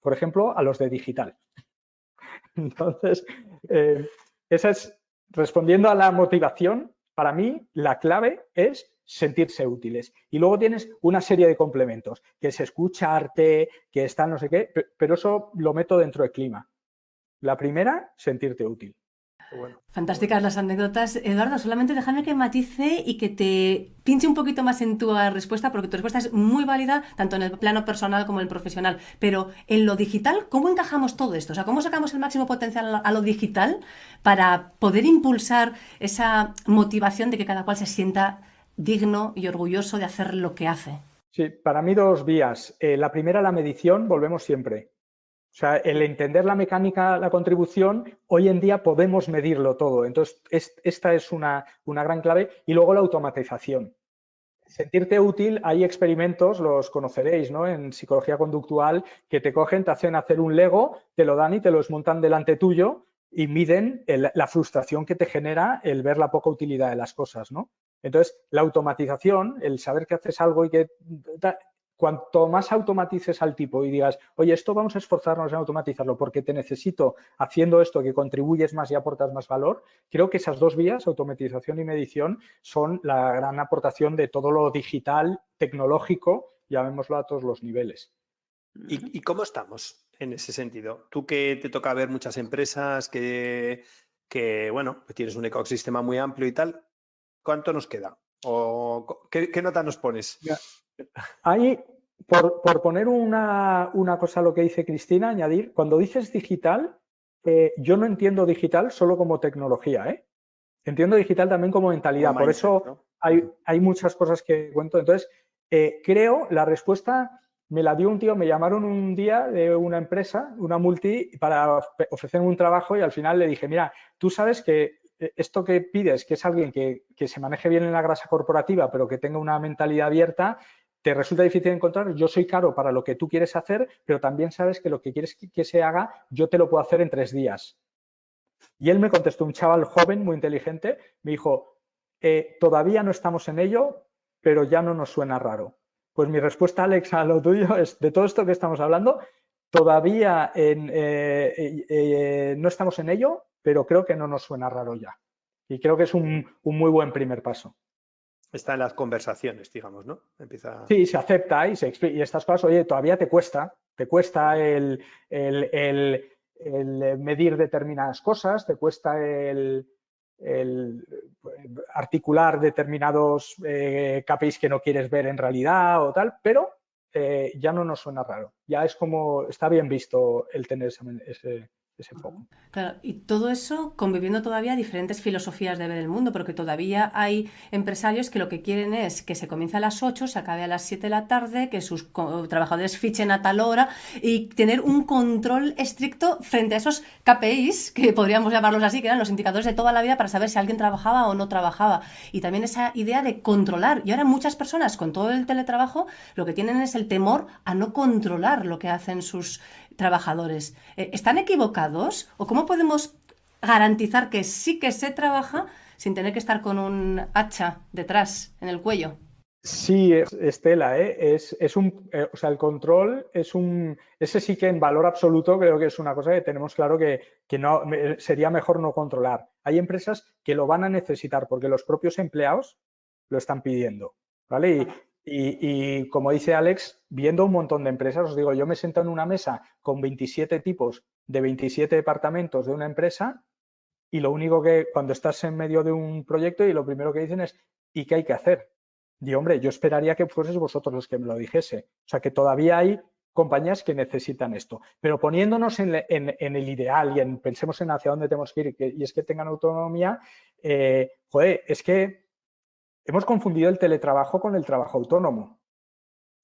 Por ejemplo, a los de digital. Entonces, esa es, respondiendo a la motivación, para mí la clave es sentirse útiles. Y luego tienes una serie de complementos, que es escucharte, que está no sé qué, pero eso lo meto dentro del clima. La primera, sentirte útil. Bueno, fantásticas las anécdotas. Eduardo, solamente déjame que matice y que te pinche un poquito más en tu respuesta, porque tu respuesta es muy válida tanto en el plano personal como en el profesional. Pero en lo digital, ¿cómo encajamos todo esto? O sea, ¿cómo sacamos el máximo potencial a lo digital para poder impulsar esa motivación de que cada cual se sienta digno y orgulloso de hacer lo que hace? Sí, para mí dos vías. La primera, la medición, volvemos siempre. O sea, el entender la mecánica, la contribución, hoy en día podemos medirlo todo. Entonces, esta es una gran clave. Y luego la automatización. Sentirte útil, hay experimentos, los conoceréis, ¿no? En psicología conductual, que te cogen, te hacen hacer un Lego, te lo dan y te lo desmontan delante tuyo y miden la frustración que te genera el ver la poca utilidad de las cosas, ¿no? Entonces, la automatización, el saber que haces algo y que cuanto más automatices al tipo y digas, oye, esto vamos a esforzarnos en automatizarlo porque te necesito haciendo esto que contribuyes más y aportas más valor, creo que esas dos vías, automatización y medición, son la gran aportación de todo lo digital, tecnológico, llamémoslo a todos los niveles. ¿Y cómo estamos en ese sentido? Tú que te toca ver muchas empresas que bueno, pues tienes un ecosistema muy amplio y tal, ¿cuánto nos queda? ¿O qué nota nos pones? Hay, por poner una cosa a lo que dice Cristina, añadir, cuando dices digital, yo no entiendo digital solo como tecnología, ¿eh? Entiendo digital también como mentalidad. Como Por mindset, eso ¿no? hay muchas cosas que cuento. Entonces, creo, la respuesta me la dio un tío, me llamaron un día de una empresa, una multi, para ofrecerme un trabajo y al final le dije, mira, tú sabes que esto que pides, que es alguien que se maneje bien en la grasa corporativa, pero que tenga una mentalidad abierta, te resulta difícil de encontrar. Yo soy caro para lo que tú quieres hacer, pero también sabes que lo que quieres que se haga, yo te lo puedo hacer en 3 días. Y él me contestó, un chaval joven, muy inteligente, me dijo, todavía no estamos en ello, pero ya no nos suena raro. Pues mi respuesta, Alex, a lo tuyo es, de todo esto que estamos hablando, todavía no estamos en ello, pero creo que no nos suena raro ya. Y creo que es un muy buen primer paso. Está en las conversaciones, digamos, ¿no? Empieza. Sí, se acepta y estas cosas, oye, todavía te cuesta el medir determinadas cosas, te cuesta el articular determinados KPIs que no quieres ver en realidad o tal, pero ya no nos suena raro. Ya es como, está bien visto el tener ese foco. Claro, y todo eso conviviendo todavía diferentes filosofías de ver el mundo, porque todavía hay empresarios que lo que quieren es que se comience a las 8, se acabe a las 7 de la tarde, que sus trabajadores fichen a tal hora y tener un control estricto frente a esos KPIs, que podríamos llamarlos así, que eran los indicadores de toda la vida para saber si alguien trabajaba o no trabajaba. Y también esa idea de controlar. Y ahora muchas personas con todo el teletrabajo lo que tienen es el temor a no controlar lo que hacen sus trabajadores. ¿Están equivocados? ¿O cómo podemos garantizar que sí que se trabaja sin tener que estar con un hacha detrás, en el cuello? Sí, Estela, o sea, el control ese sí que en valor absoluto creo que es una cosa que tenemos claro que no, sería mejor no controlar. Hay empresas que lo van a necesitar porque los propios empleados lo están pidiendo, ¿vale? Y como dice Alex, viendo un montón de empresas, os digo, yo me siento en una mesa con 27 tipos de 27 departamentos de una empresa y lo único que cuando estás en medio de un proyecto y lo primero que dicen es, ¿y qué hay que hacer? Y hombre, yo esperaría que fueseis vosotros los que me lo dijese. O sea, que todavía hay compañías que necesitan esto. Pero poniéndonos en el ideal y pensemos en hacia dónde tenemos que ir, y es que tengan autonomía, es que hemos confundido el teletrabajo con el trabajo autónomo.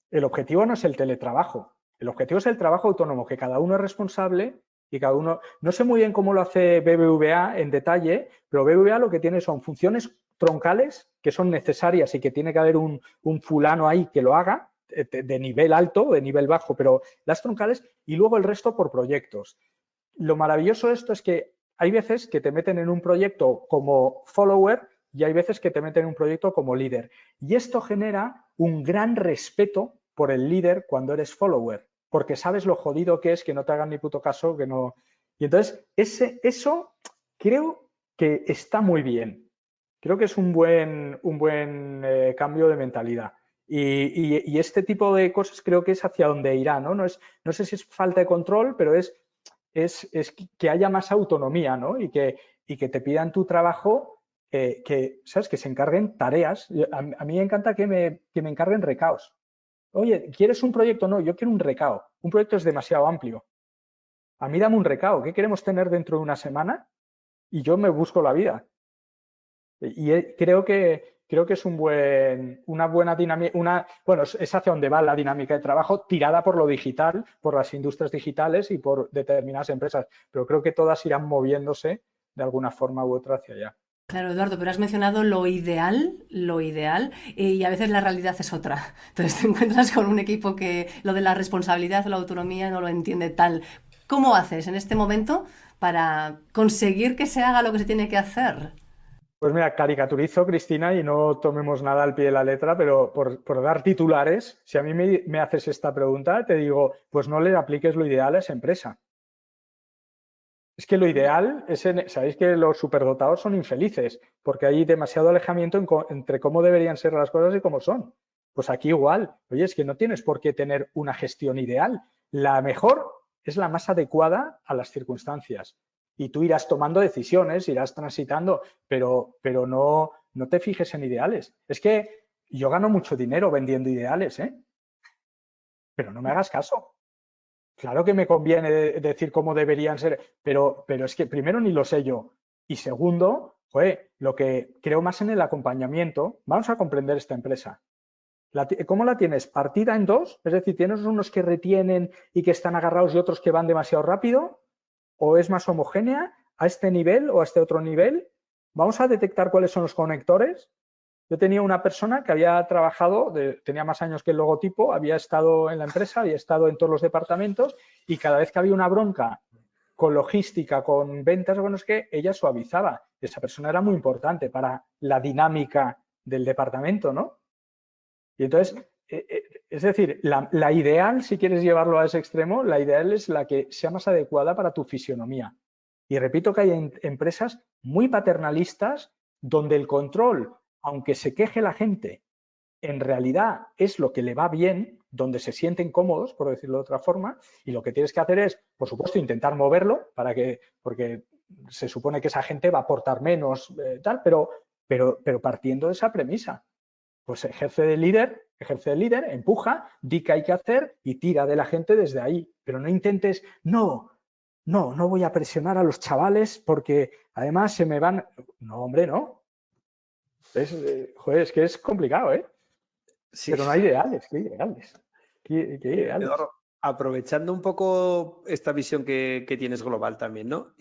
El objetivo no es el teletrabajo. El objetivo es el trabajo autónomo, que cada uno es responsable y cada uno... No sé muy bien cómo lo hace BBVA en detalle, pero BBVA lo que tiene son funciones troncales que son necesarias y que tiene que haber un fulano ahí que lo haga, de nivel alto, de nivel bajo, pero las troncales, y luego el resto por proyectos. Lo maravilloso de esto es que hay veces que te meten en un proyecto como follower y hay veces que te meten en un proyecto como líder. Y esto genera un gran respeto por el líder cuando eres follower, porque sabes lo jodido que es que no te hagan ni puto caso, que no... Y entonces, eso creo que está muy bien. Creo que es un buen cambio de mentalidad. Y este tipo de cosas creo que es hacia donde irá, ¿no? No sé si es falta de control, pero es que haya más autonomía, ¿no? Y que te pidan tu trabajo, ¿sabes? Que se encarguen tareas. A mí me encanta que me encarguen recaos. Oye, ¿quieres un proyecto? No, yo quiero un recao. Un proyecto es demasiado amplio. A mí dame un recao. ¿Qué queremos tener dentro de una semana? Y yo me busco la vida. Y creo que creo que es una buena dinámica, bueno, es hacia donde va la dinámica de trabajo tirada por lo digital, por las industrias digitales y por determinadas empresas, pero creo que todas irán moviéndose de alguna forma u otra hacia allá. Claro, Eduardo, pero has mencionado lo ideal, y a veces la realidad es otra. Entonces te encuentras con un equipo que lo de la responsabilidad o la autonomía no lo entiende tal. ¿Cómo haces en este momento para conseguir que se haga lo que se tiene que hacer? Pues mira, caricaturizo, Cristina, y no tomemos nada al pie de la letra, pero por dar titulares, si a mí me haces esta pregunta, te digo, pues no le apliques lo ideal a esa empresa. Es que lo ideal es, sabéis que los superdotados son infelices, porque hay demasiado alejamiento entre cómo deberían ser las cosas y cómo son. Pues aquí igual, oye, es que no tienes por qué tener una gestión ideal. La mejor es la más adecuada a las circunstancias. Y tú irás tomando decisiones, irás transitando, pero no te fijes en ideales. Es que yo gano mucho dinero vendiendo ideales, ¿eh? Pero no me hagas caso. Claro que me conviene decir cómo deberían ser, pero es que primero ni lo sé yo. Y segundo, lo que creo más en el acompañamiento, vamos a comprender esta empresa. ¿Cómo la tienes? ¿Partida en dos? Es decir, ¿tienes unos que retienen y que están agarrados y otros que van demasiado rápido? ¿O es más homogénea a este nivel o a este otro nivel? Vamos a detectar cuáles son los conectores. Yo tenía una persona que había trabajado, tenía más años que el logotipo, había estado en la empresa, había estado en todos los departamentos y cada vez que había una bronca con logística, con ventas, bueno, es que ella suavizaba. Esa persona era muy importante para la dinámica del departamento, ¿no? Y entonces, es decir, la ideal, si quieres llevarlo a ese extremo, la ideal es la que sea más adecuada para tu fisionomía. Y repito que hay empresas muy paternalistas donde el control, aunque se queje la gente, en realidad es lo que le va bien, donde se sienten cómodos, por decirlo de otra forma, y lo que tienes que hacer es, por supuesto, intentar moverlo, porque se supone que esa gente va a aportar menos, pero partiendo de esa premisa. Pues ejerce de líder, empuja, di que hay que hacer y tira de la gente desde ahí. Pero no intentes, no voy a presionar a los chavales porque además se me van. No, hombre, no. Es que es complicado, ¿eh? Sí. Pero no hay ideales, ¿qué ideales? ¿Qué ideales? Eduardo, aprovechando un poco esta visión que tienes global también, ¿no?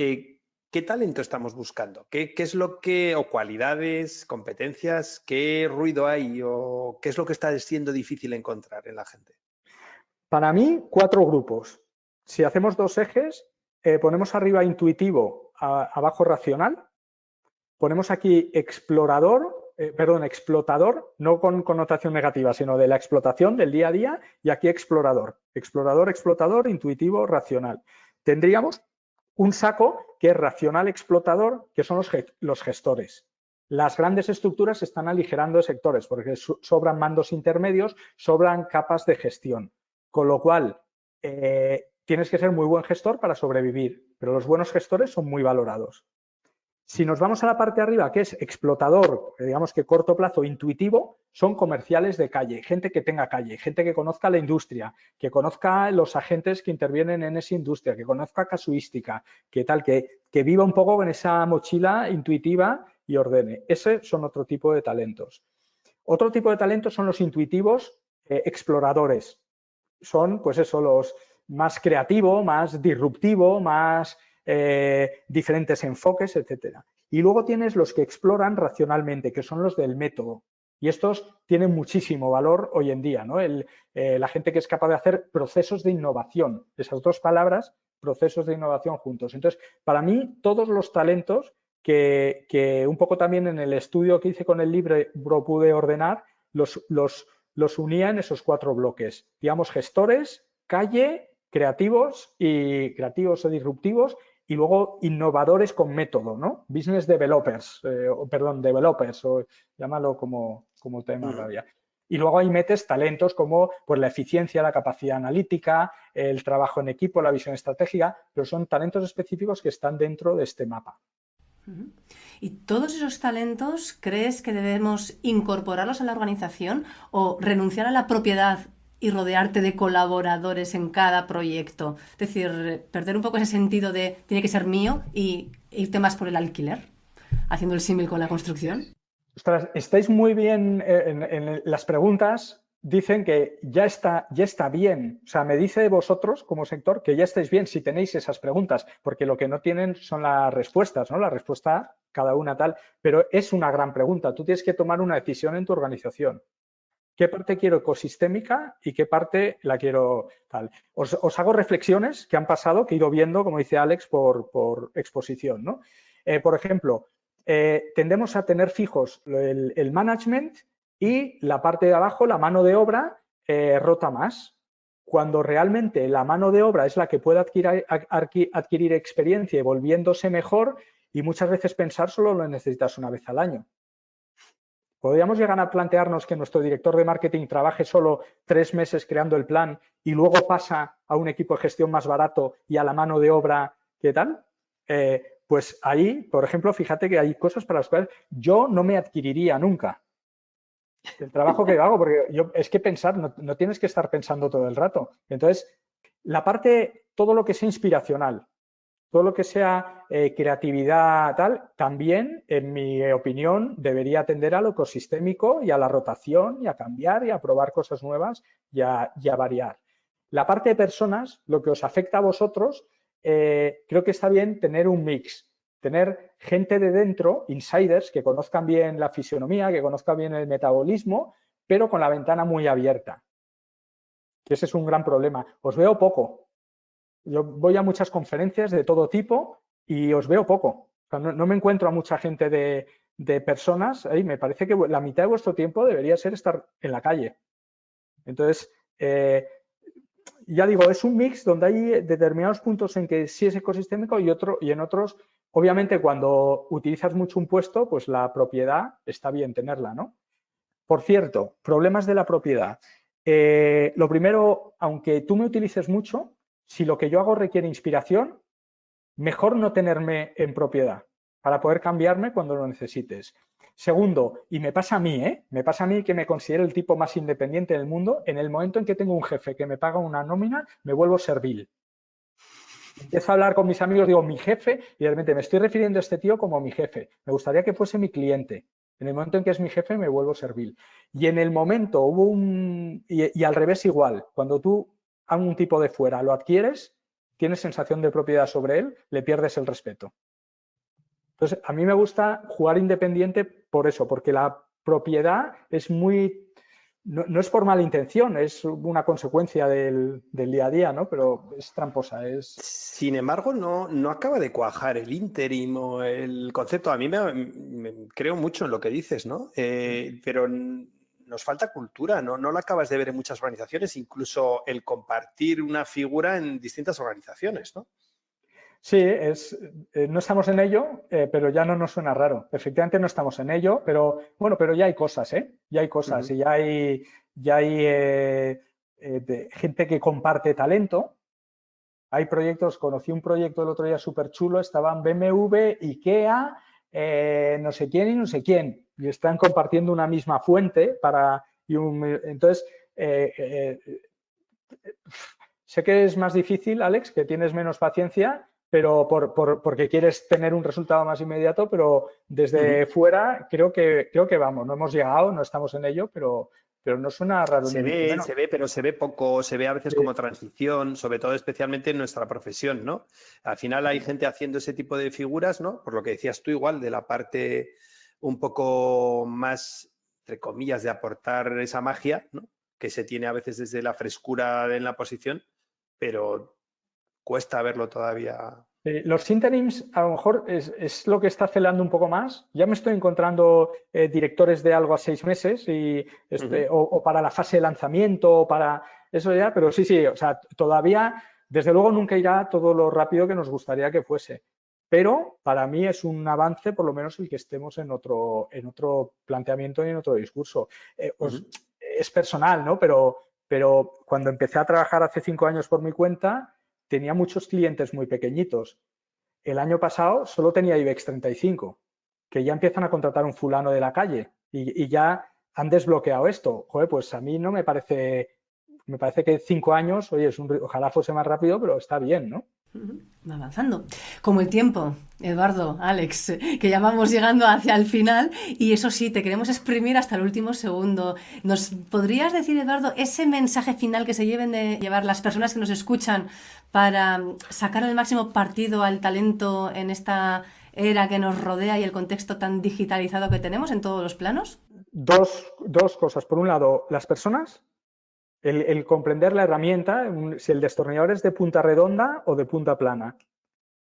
¿Qué talento estamos buscando? ¿Qué es lo que, o cualidades, competencias, qué ruido hay o qué es lo que está siendo difícil encontrar en la gente? Para mí, 4 grupos. Si hacemos 2 ejes, ponemos arriba intuitivo, abajo racional. Ponemos aquí explotador, no con connotación negativa, sino de la explotación del día a día, y aquí explorador. Explorador, explotador, intuitivo, racional. Tendríamos un saco que es racional explotador, que son los gestores. Las grandes estructuras se están aligerando de sectores porque sobran mandos intermedios, sobran capas de gestión. Con lo cual, tienes que ser muy buen gestor para sobrevivir, pero los buenos gestores son muy valorados. Si nos vamos a la parte de arriba, que es explotador, digamos que corto plazo, intuitivo, son comerciales de calle, gente que tenga calle, gente que conozca la industria, que conozca los agentes que intervienen en esa industria, que conozca casuística, que viva un poco con esa mochila intuitiva y ordene. Ese son otro tipo de talentos. Otro tipo de talentos son los intuitivos exploradores. Son, pues eso, los más creativo, más disruptivo, más diferentes enfoques, etcétera. Y luego tienes los que exploran racionalmente, que son los del método. Y estos tienen muchísimo valor hoy en día, ¿no? La gente que es capaz de hacer procesos de innovación. Esas dos palabras, procesos de innovación juntos. Entonces, para mí, todos los talentos que un poco también en el estudio que hice con el libro pude ordenar, los unía en esos 4 bloques. Digamos, gestores, calle, creativos o disruptivos, y luego innovadores con método, ¿no? Business developers, o llámalo como tema todavía. Y luego ahí metes talentos como pues, la eficiencia, la capacidad analítica, el trabajo en equipo, la visión estratégica, pero son talentos específicos que están dentro de este mapa. ¿Y todos esos talentos crees que debemos incorporarlos a la organización o renunciar a la propiedad y rodearte de colaboradores en cada proyecto? Es decir, perder un poco ese sentido de tiene que ser mío y irte más por el alquiler, haciendo el símil con la construcción. Ostras, estáis muy bien en las preguntas. Dicen que ya está bien. O sea, me dice de vosotros como sector que ya estáis bien si tenéis esas preguntas, porque lo que no tienen son las respuestas, ¿no? La respuesta, cada una tal, pero es una gran pregunta. Tú tienes que tomar una decisión en tu organización. ¿Qué parte quiero ecosistémica y qué parte la quiero tal? Os hago reflexiones que han pasado, que he ido viendo, como dice Alex, por exposición, ¿no? Por ejemplo, tendemos a tener fijos el management y la parte de abajo, la mano de obra, rota más. Cuando realmente la mano de obra es la que puede adquirir experiencia y volviéndose mejor, y muchas veces pensar solo lo necesitas una vez al año. ¿Podríamos llegar a plantearnos que nuestro director de marketing trabaje solo 3 meses creando el plan y luego pasa a un equipo de gestión más barato y a la mano de obra, ¿qué tal? Pues ahí, por ejemplo, fíjate que hay cosas para las cuales yo no me adquiriría nunca el trabajo que hago, porque es que pensar, no tienes que estar pensando todo el rato. Entonces, la parte, todo lo que sea inspiracional, todo lo que sea creatividad, tal, también, en mi opinión, debería atender a lo ecosistémico y a la rotación y a cambiar y a probar cosas nuevas y a variar. La parte de personas, lo que os afecta a vosotros, creo que está bien tener un mix, tener gente de dentro, insiders, que conozcan bien la fisionomía, que conozcan bien el metabolismo, pero con la ventana muy abierta. Ese es un gran problema. Os veo poco. Yo voy a muchas conferencias de todo tipo y os veo poco. O sea, no me encuentro a mucha gente de personas. Me parece que la mitad de vuestro tiempo debería ser estar en la calle. Entonces, ya digo, es un mix donde hay determinados puntos en que sí es ecosistémico y en otros, obviamente, cuando utilizas mucho un puesto, pues la propiedad está bien tenerla, ¿no? Por cierto, problemas de la propiedad. Lo primero, aunque tú me utilices mucho, si lo que yo hago requiere inspiración, mejor no tenerme en propiedad para poder cambiarme cuando lo necesites. Segundo, y me pasa a mí, me pasa a mí que me considero el tipo más independiente del mundo, en el momento en que tengo un jefe que me paga una nómina, me vuelvo servil. Empiezo a hablar con mis amigos, digo, mi jefe, y de repente me estoy refiriendo a este tío como mi jefe. Me gustaría que fuese mi cliente. En el momento en que es mi jefe, me vuelvo servil. Y en el momento hubo y al revés igual, cuando tú a un tipo de fuera lo adquieres, tienes sensación de propiedad sobre él, le pierdes el respeto. Entonces, a mí me gusta jugar independiente por eso, porque la propiedad es muy... No es por mala intención, es una consecuencia del día a día, ¿no? Pero es tramposa. Sin embargo, no acaba de cuajar el interim o el concepto. A mí creo mucho en lo que dices, ¿no? Pero nos falta cultura, ¿no? No lo acabas de ver en muchas organizaciones, incluso el compartir una figura en distintas organizaciones, ¿no? Sí, no estamos en ello, pero ya no nos suena raro. Efectivamente no estamos en ello, pero bueno, pero ya hay cosas, ¿eh? Ya hay cosas y ya hay gente que comparte talento. Hay proyectos, conocí un proyecto el otro día súper chulo, estaban BMW, IKEA, no sé quién y no sé quién, y están compartiendo una misma fuente entonces, sé que es más difícil, Alex, que tienes menos paciencia, pero porque quieres tener un resultado más inmediato, pero desde fuera creo que vamos, no hemos llegado, no estamos en ello, pero no suena raro ni mucho menos. Pero se ve poco, se ve a veces como transición, sobre todo especialmente en nuestra profesión, ¿no? Al final hay gente haciendo ese tipo de figuras, ¿no? Por lo que decías tú igual, de la parte un poco más, entre comillas, de aportar esa magia, ¿no? Que se tiene a veces desde la frescura en la posición, pero cuesta verlo todavía. Los interims a lo mejor es lo que está celando un poco más. Ya me estoy encontrando directores de algo a 6 meses o para la fase de lanzamiento o para eso ya, pero sí, o sea, todavía, desde luego nunca irá todo lo rápido que nos gustaría que fuese. Pero para mí es un avance, por lo menos el que estemos en otro planteamiento y en otro discurso. Es personal, ¿no? Pero cuando empecé a trabajar hace 5 años por mi cuenta, tenía muchos clientes muy pequeñitos. El año pasado solo tenía IBEX 35, que ya empiezan a contratar un fulano de la calle y ya han desbloqueado esto. Joder, pues a mí no me parece que 5 años, oye, ojalá fuese más rápido, pero está bien, ¿no? Va avanzando. Como el tiempo, Eduardo, Alex, que ya vamos llegando hacia el final y eso sí, te queremos exprimir hasta el último segundo. ¿Nos podrías decir, Eduardo, ese mensaje final que se lleven de llevar las personas que nos escuchan para sacar el máximo partido al talento en esta era que nos rodea y el contexto tan digitalizado que tenemos en todos los planos? Dos cosas. Por un lado, las personas. El comprender la herramienta, si el destornillador es de punta redonda o de punta plana.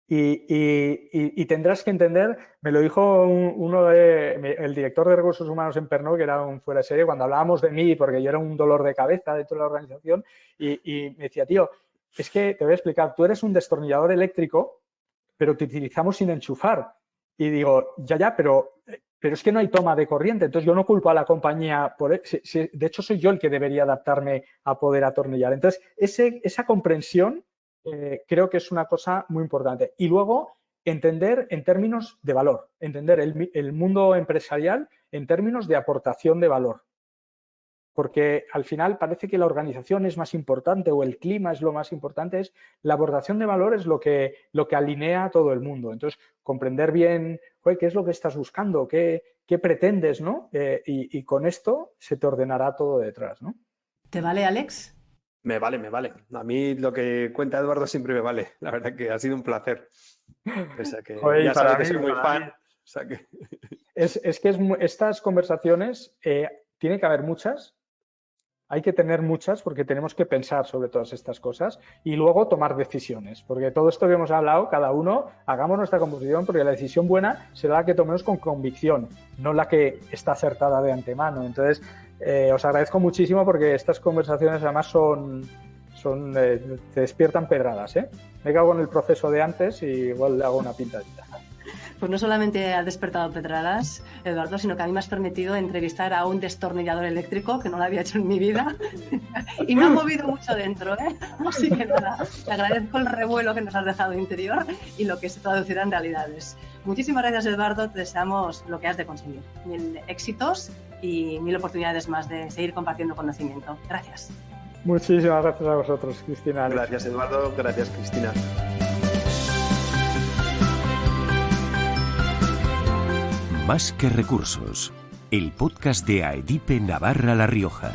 Y tendrás que entender, me lo dijo el director de recursos humanos en Pernod, que era un fuera de serie, cuando hablábamos de mí, porque yo era un dolor de cabeza dentro de la organización, y me decía, tío, es que te voy a explicar, tú eres un destornillador eléctrico, pero te utilizamos sin enchufar. Y digo, ya, pero es que no hay toma de corriente, entonces yo no culpo a la compañía por de hecho soy yo el que debería adaptarme a poder atornillar. Entonces, esa comprensión creo que es una cosa muy importante. Y luego, entender en términos de valor, entender el mundo empresarial en términos de aportación de valor. Porque al final parece que la organización es más importante o el clima es lo más importante, la aportación de valor es lo que alinea a todo el mundo. Entonces, comprender bien, qué es lo que estás buscando, qué pretendes, ¿no? Y con esto se te ordenará todo detrás, ¿no? ¿Te vale, Alex? Me vale. A mí lo que cuenta Eduardo siempre me vale. La verdad que ha sido un placer. O sea que ya sabes que soy muy fan. O sea que... Es que estas conversaciones tiene que haber muchas. Hay que tener muchas porque tenemos que pensar sobre todas estas cosas y luego tomar decisiones. Porque todo esto que hemos hablado, cada uno hagamos nuestra composición porque la decisión buena será la que tomemos con convicción, no la que está acertada de antemano. Entonces, os agradezco muchísimo porque estas conversaciones además te despiertan pedradas, ¿eh? Me cago en el proceso de antes y igual le hago una pintadita. Pues no solamente has despertado pedradas, Eduardo, sino que a mí me has permitido entrevistar a un destornillador eléctrico que no lo había hecho en mi vida y me ha movido mucho dentro, ¿eh? Así que nada, te agradezco el revuelo que nos has dejado interior y lo que se traducirá en realidades. Muchísimas gracias, Eduardo, te deseamos lo que has de conseguir. 1000 éxitos y 1000 oportunidades más de seguir compartiendo conocimiento. Gracias. Muchísimas gracias a vosotros, Cristina. Gracias, Eduardo. Gracias, Cristina. Más que recursos, el podcast de AEDIPE Navarra La Rioja.